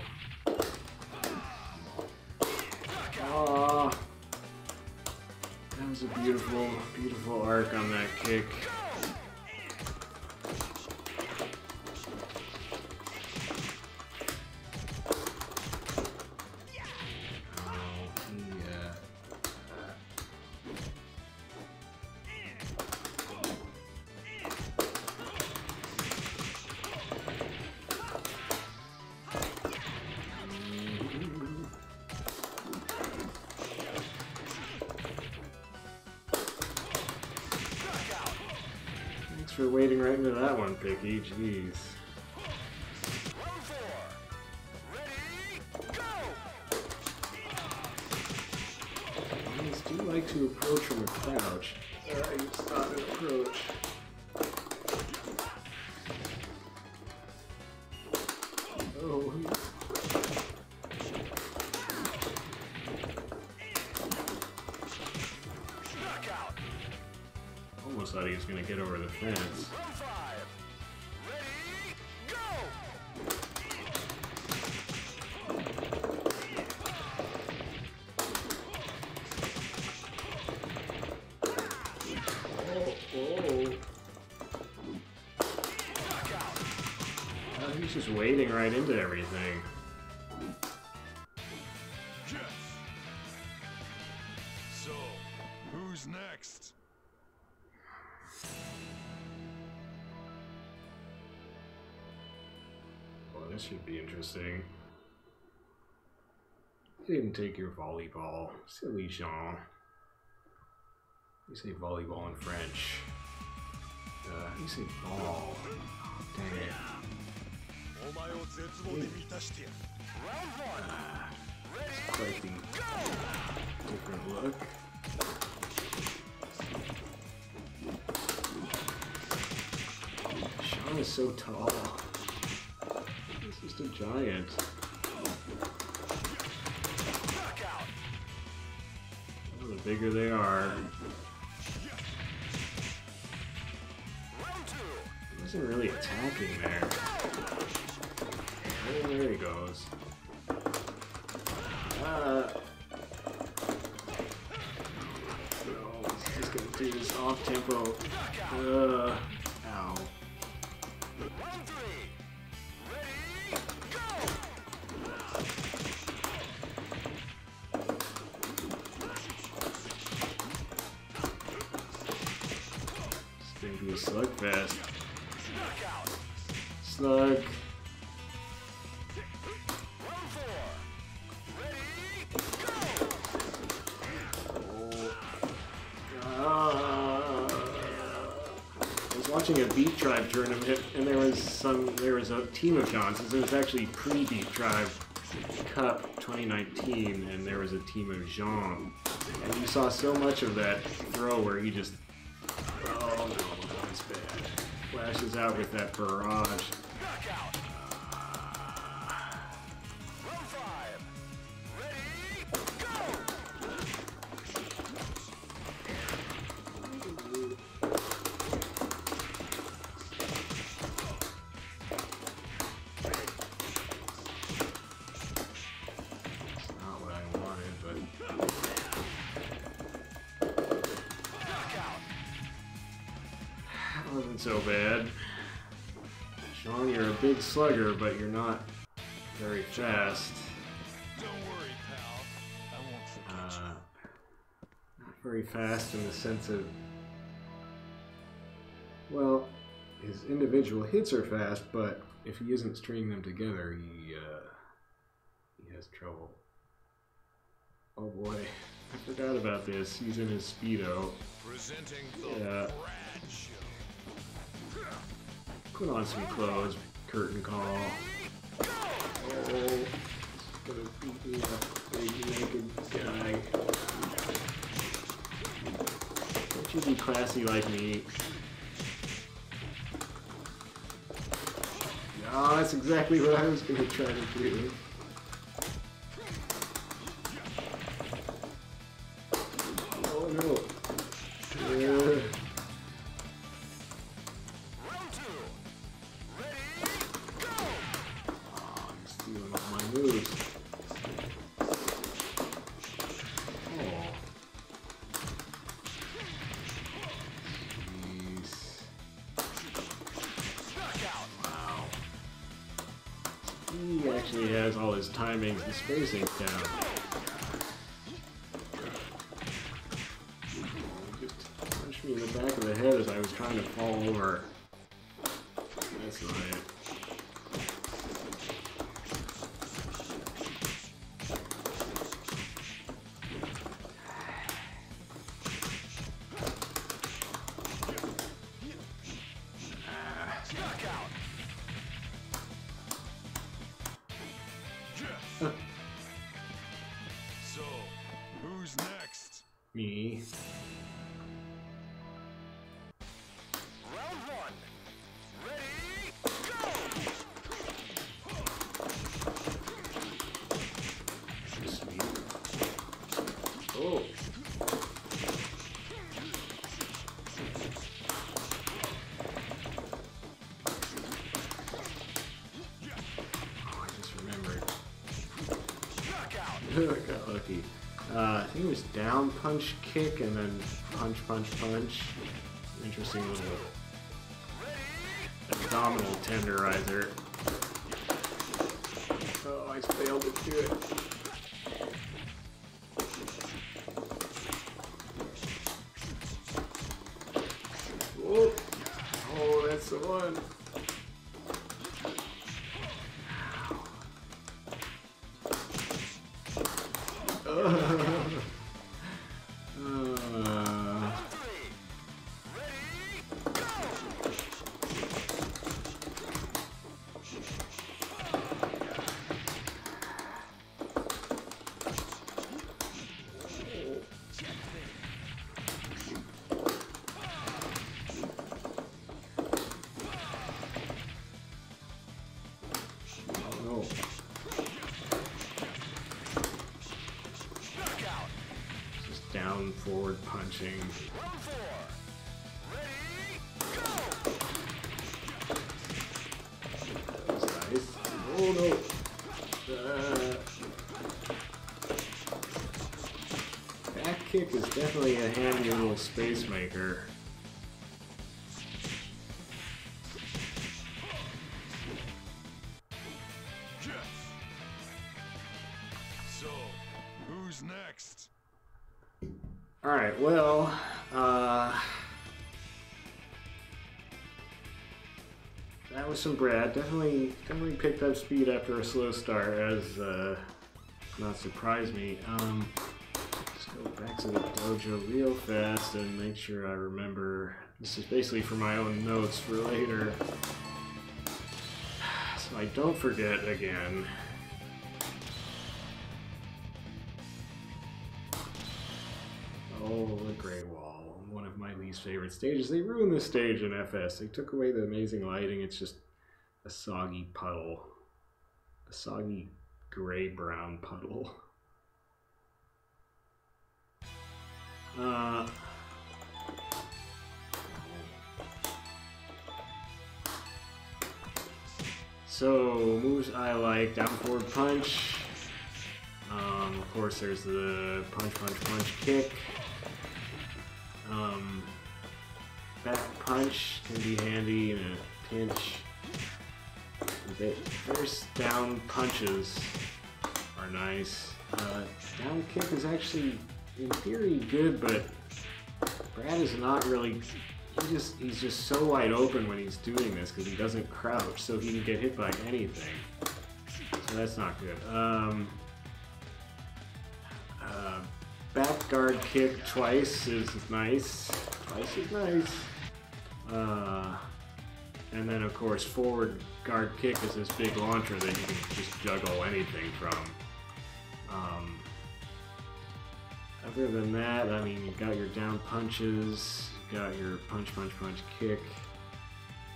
That was a beautiful, beautiful arc on that kick. For wading right into that one, Picky. Jeez. Round four. to approach from a crouch. It's not an approach. Oh. Almost thought he was going to get over the fence. He's just wading right into everything. Yes. So, who's next? Well, this should be interesting. You didn't take your volleyball. Silly Jean. You say volleyball in French. You say ball. Dang it. It's quite the different look. Sean is so tall. He's just a giant. Oh, the bigger they are. He wasn't really attacking there. Oh, there he goes. No, he's just gonna do this off tempo. Ow. It's gonna be a slugfest. Slug. Watching a Beat Tribe tournament, and there was a team of Johnsons. It was actually pre-Beat Tribe Cup 2019, and there was a team of Jean. And you saw so much of that throw where he just, oh no, that's bad. Flashes out with that barrage. Wasn't so bad. Sean, you're a big slugger, but you're not very fast. Don't worry, pal. I won't forget you. Not very fast in the sense of, well, his individual hits are fast, but if he isn't stringing them together, he has trouble. Oh boy, I forgot about this. He's in his Speedo. Presenting the Brad Show. Put on some clothes, curtain call. Oh, he's gonna beat me up, big naked guy. Don't you be classy like me. Oh, that's exactly what I was gonna try to do. Oh no. Moves. Oh. Jeez. Wow. He actually has all his timings and spacing down. Just punched me in the back of the head as I was trying to fall over. That's not it. me. Round one. Ready, go! Sweet. Oh. I got lucky. I think it was down punch kick and then punch punch punch. Interesting little abdominal tenderizer. Oh, I failed to do it. Whoa. Oh, that's the one. Down forward punching. Round four. Ready, go! That was nice. Oh no! Back kick is definitely a handy little space maker. Yes. So, who's next? Alright, well, that was some Brad. Definitely picked up speed after a slow start, as not surprised me. Let's go back to the dojo real fast and make sure I remember. This is basically for my own notes for later, so I don't forget again. Oh, the Grey Wall, one of my least favorite stages. They ruined this stage in FS. They took away the amazing lighting. It's just a soggy puddle. A soggy gray-brown puddle. So, moves I like, down forward punch. Of course, there's the punch, punch, punch, kick. Back punch can be handy in a pinch. The first down punches are nice. Down kick is actually, in theory, good, but Brad is not really. He's just so wide open when he's doing this because he doesn't crouch, so he can get hit by anything. So that's not good. Back guard kick twice is nice. Twice is nice. And then of course forward guard kick is this big launcher that you can just juggle anything from. Other than that, I mean, you've got your down punches, you've got your punch, punch, punch, kick,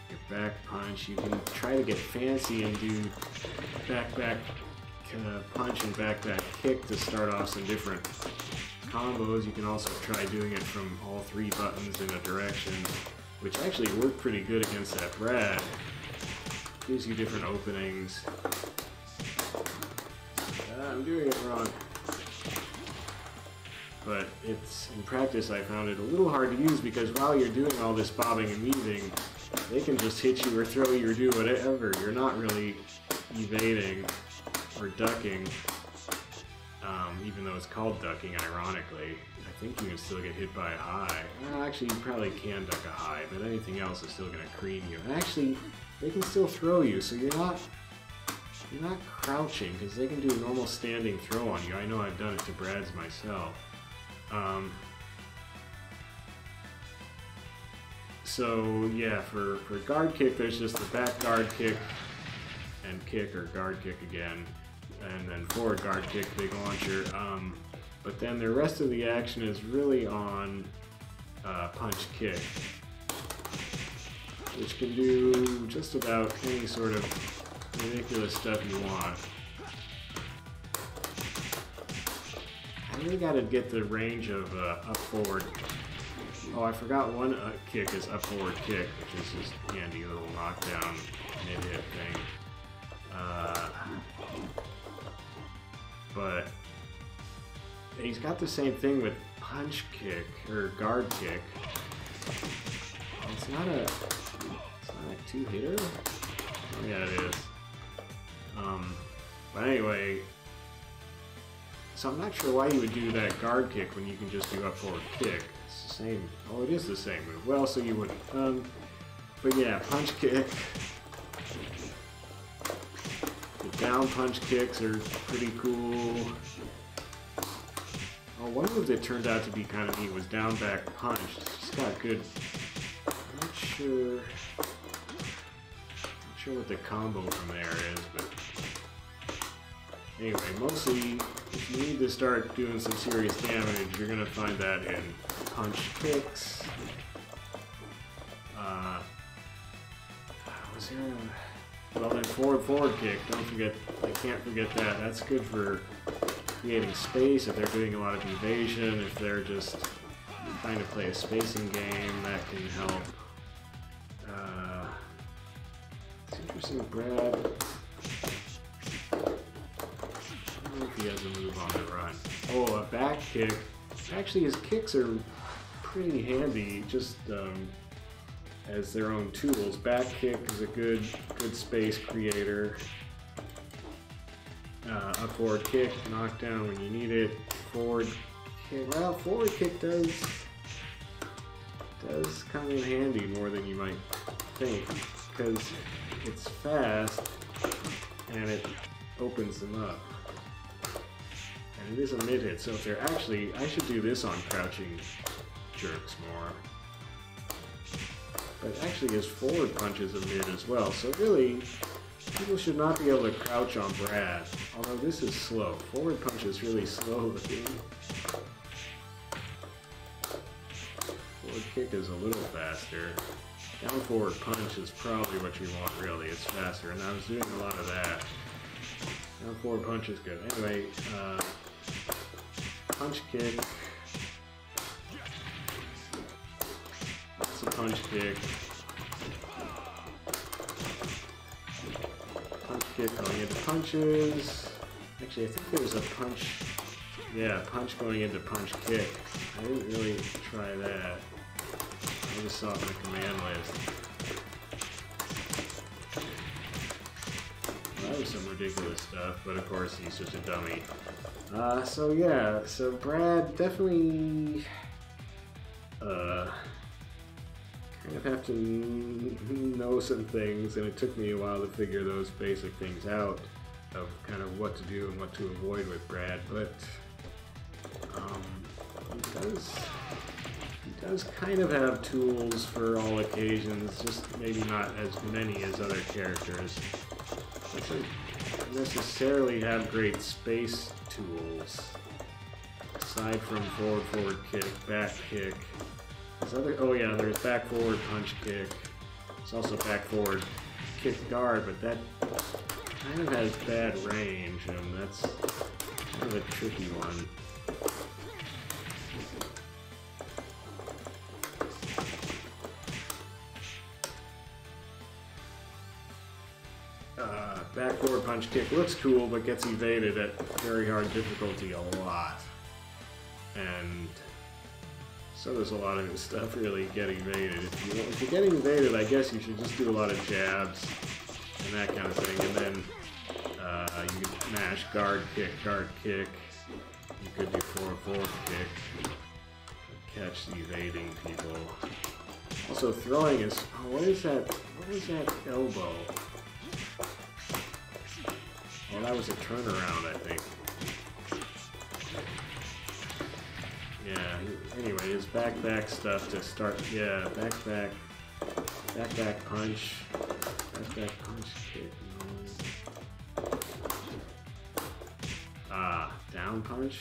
your back punch. You can try to get fancy and do back punch and back kick to start off some different combos. You can also try doing it from all three buttons in a direction, which actually worked pretty good against that Brad. Gives you different openings. I'm doing it wrong. But it's, in practice, I found it a little hard to use because while you're doing all this bobbing and weaving, they can just hit you or throw you or do whatever. You're not really evading or ducking, even though it's called ducking, ironically. I think you can still get hit by a high. Well, actually, you probably can duck a high, but anything else is still going to cream you. And actually, they can still throw you, so you're not crouching, because they can do a normal standing throw on you. I know I've done it to Brad's myself. So yeah, for guard kick, there's just the back guard kick and kick, or guard kick again, and then forward guard kick, big launcher. But then the rest of the action is really on punch kick, which can do just about any sort of ridiculous stuff you want. I really gotta get the range of up forward. Oh, I forgot one kick is up forward kick, which is just handy little knockdown mid-hit thing. But he's got the same thing with punch kick or guard kick. It's not a two-hitter? Oh, yeah, it is. But anyway, so I'm not sure why you would do that guard kick when you can just do up forward kick. It's the same. Oh, it is the same move. Well, so you wouldn't. But yeah, punch kick. The down punch kicks are pretty cool. Oh, one move that turned out to be kind of neat was down back punch. It's just got good. I'm not sure what the combo from there is, but anyway, mostly if you need to start doing some serious damage, you're gonna find that in punch kicks. Was there a... Well, then forward kick. Don't forget. I can't forget that. That's good for creating space. If they're doing a lot of evasion, if they're just trying to play a spacing game, that can help. It's interesting, Brad. I don't know if he has a move on the run. Oh, a back kick. Actually, his kicks are pretty handy, just as their own tools. Back kick is a good space creator. Up forward kick, knockdown when you need it. Forward kick. Well, forward kick does come in handy more than you might think, because it's fast and it opens them up. And it is a mid hit, so if they're actually, I should do this on crouching jerks more. But actually his forward punch is a mid as well, so really, people should not be able to crouch on Brad, although this is slow. Forward punch is really slow looking. Forward kick is a little faster. Down forward punch is probably what you want really, it's faster, and I was doing a lot of that. Down forward punch is good. Anyway, punch kick. That's a punch kick. Punch kick going into punches. Actually, I think there was a punch. Yeah, punch going into punch kick. I didn't really try that. I just saw it in the command list. Well, that was some ridiculous stuff, but of course he's just a dummy. So yeah, so Brad definitely kind of have to know some things, and it took me a while to figure those basic things out of kind of what to do and what to avoid with Brad, but he does kind of have tools for all occasions, just maybe not as many as other characters. He doesn't necessarily have great space tools, aside from forward kick, back kick. Oh yeah, there's back forward punch kick. There's also back forward kick guard, but that kind of has bad range, and that's kind of a tricky one. Back forward punch kick looks cool, but gets evaded at very hard difficulty a lot. And so does a lot of his stuff really get evaded. If you're getting evaded, I guess you should just do a lot of jabs and that kind of thing. And then you could mash guard kick. You could do forward kick. Catch the evading people. Also throwing is, oh, what is that elbow? Well, that was a turnaround, I think. Yeah, anyway, his back stuff to start, yeah, back punch, kick, no. Down punch,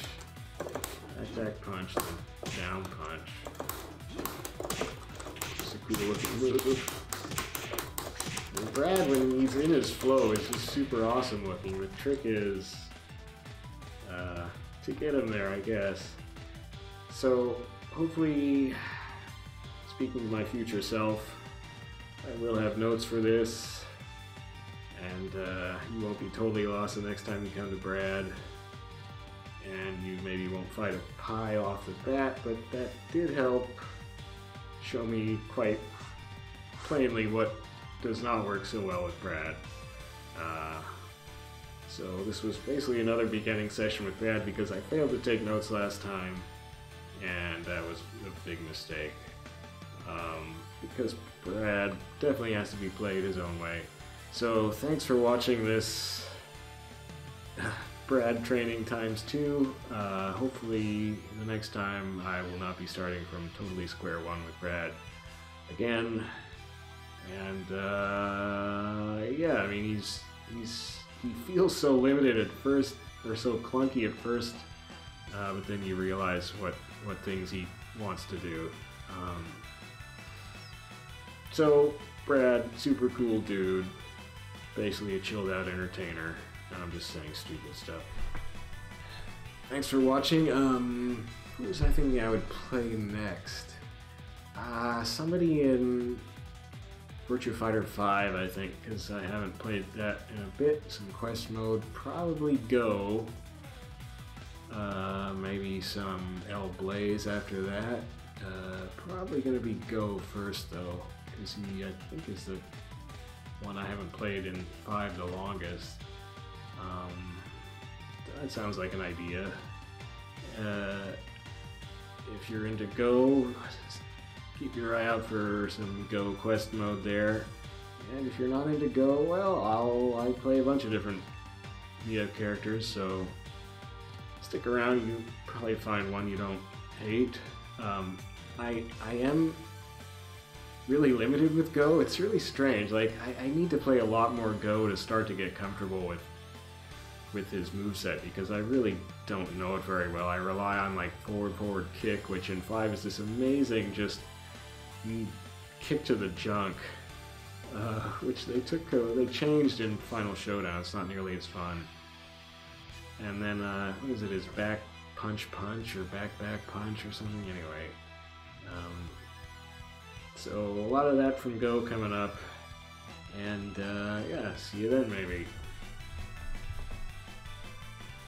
back punch, then down punch. Just a cool looking move. And Brad, when he's in his flow, is just super awesome looking. The trick is to get him there, I guess. So hopefully, speaking to my future self, I will have notes for this, and you won't be totally lost the next time you come to Brad. And you maybe won't fight a pie off the bat, but that did help show me quite plainly what does not work so well with Brad. So this was basically another beginning session with Brad because I failed to take notes last time, and that was a big mistake. Because Brad definitely has to be played his own way. So thanks for watching this Brad training ×2. Hopefully the next time I will not be starting from totally square one with Brad again. And yeah, I mean he feels so limited at first, or so clunky at first, but then you realize what things he wants to do. So Brad, super cool dude, basically a chilled out entertainer. I'm just saying stupid stuff. Thanks for watching. Who was I thinking I would play next? Somebody in Virtua Fighter 5, I think, because I haven't played that in a bit. Some quest mode, probably Go. Maybe some El Blaze after that. Probably gonna be Go first though, because he, I think, is the one I haven't played in 5 the longest. That sounds like an idea. If you're into Go, keep your eye out for some Go quest mode there. And if you're not into Go, well, I play a bunch of different VF characters, so stick around. You'll probably find one you don't hate. I am really limited with Go. It's really strange. Like, I need to play a lot more Go to start to get comfortable with his moveset, because I really don't know it very well. I rely on like forward kick, which in 5 is this amazing just kick to the junk, which they changed in Final Showdown. It's not nearly as fun. And then what is it? His back punch or back punch or something. Anyway, so a lot of that from Go coming up, and yeah, see you then maybe.